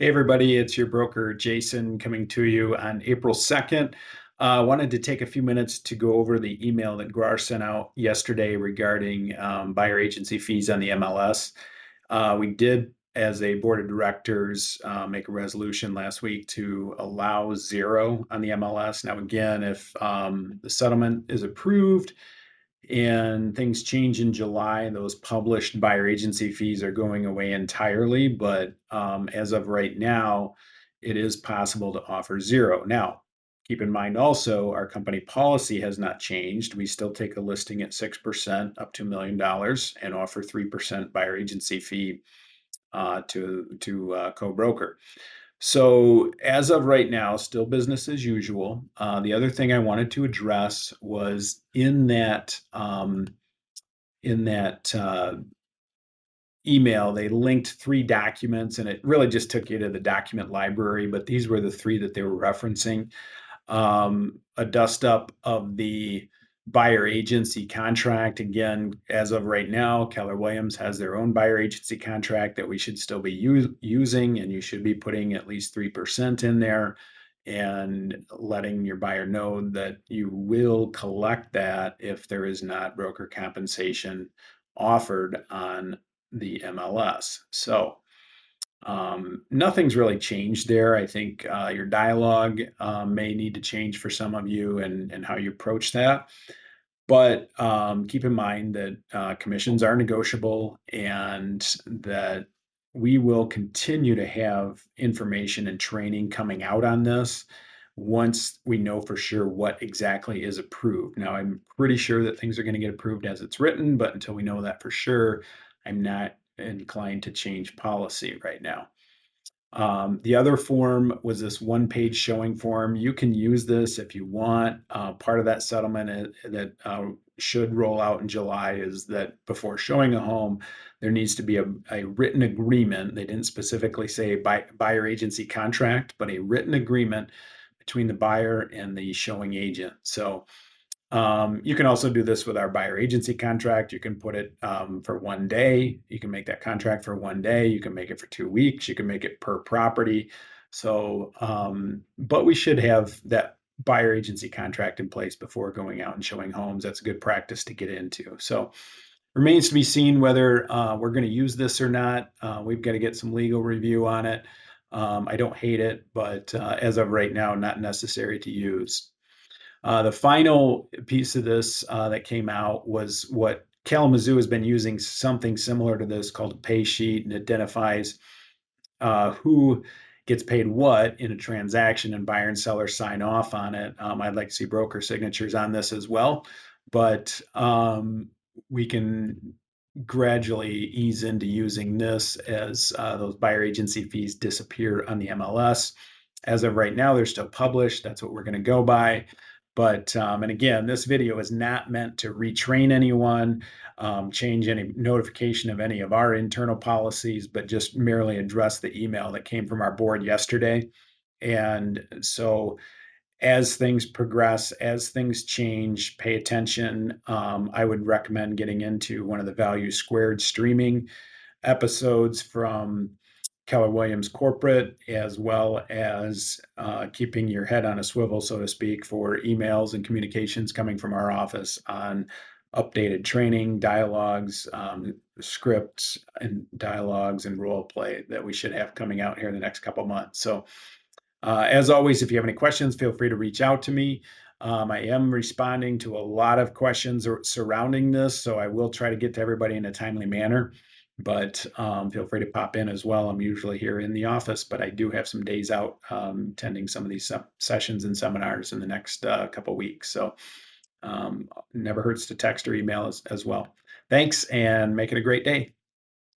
Hey everybody, it's your broker Jason coming to you on April 2nd. Wanted to take a few minutes to go over the email that GRAR sent out yesterday regarding buyer agency fees on the MLS. We did, as a board of directors, make a resolution last week to allow zero on the MLS. Now, again, if the settlement is approved, and things change in July. Those published buyer agency fees are going away entirely, but as of right now, it is possible to offer zero. Now, keep in mind also, our company policy has not changed. We still take a listing at 6% up to $1 million and offer 3% buyer agency fee to co-broker. So as of right now, still business as usual. The other thing I wanted to address was in that email, they linked three documents, and it really just took you to the document library. But these were the three that they were referencing. A dust up of the buyer agency contract. Again, as of right now, Keller Williams has their own buyer agency contract that we should still be using, and you should be putting at least 3% in there and letting your buyer know that you will collect that if there is not broker compensation offered on the MLS. So, nothing's really changed there. I think your dialogue may need to change for some of you and how you approach that. But keep in mind that commissions are negotiable and that we will continue to have information and training coming out on this once we know for sure what exactly is approved. Now, I'm pretty sure that things are going to get approved as it's written, but until we know that for sure, I'm not inclined to change policy right now. The other form was this one-page showing form. You can use this if you want. Part of that settlement that should roll out in July is that before showing a home, there needs to be a written agreement. They didn't specifically say buyer agency contract, but a written agreement between the buyer and the showing agent. So you can also do this with our buyer agency contract. You can put it for one day. You can make that contract for one day. You can make it for 2 weeks. You can make it per property. So, but we should have that buyer agency contract in place before going out and showing homes. That's a good practice to get into. So, remains to be seen whether we're going to use this or not. We've got to get some legal review on it. I don't hate it, but as of right now, not necessary to use. The final piece of this that came out was what Kalamazoo has been using, something similar to this called a pay sheet, and identifies who gets paid what in a transaction, and buyer and seller sign off on it. I'd like to see broker signatures on this as well, but we can gradually ease into using this as those buyer agency fees disappear on the MLS. As of right now, they're still published. That's what we're going to go by. But, and again, this video is not meant to retrain anyone, change any notification of any of our internal policies, but just merely address the email that came from our board yesterday. And so as things progress, as things change, pay attention. I would recommend getting into one of the Value Squared streaming episodes from Keller Williams Corporate, as well as keeping your head on a swivel, so to speak, for emails and communications coming from our office on updated training, dialogues, scripts, and dialogues and role play that we should have coming out here in the next couple of months. So, as always, if you have any questions, feel free to reach out to me. I am responding to a lot of questions surrounding this, so I will try to get to everybody in a timely manner. But feel free to pop in as well. I'm usually here in the office, but I do have some days out attending some of these sessions and seminars in the next couple weeks. So never hurts to text or email as well. Thanks, and make it a great day.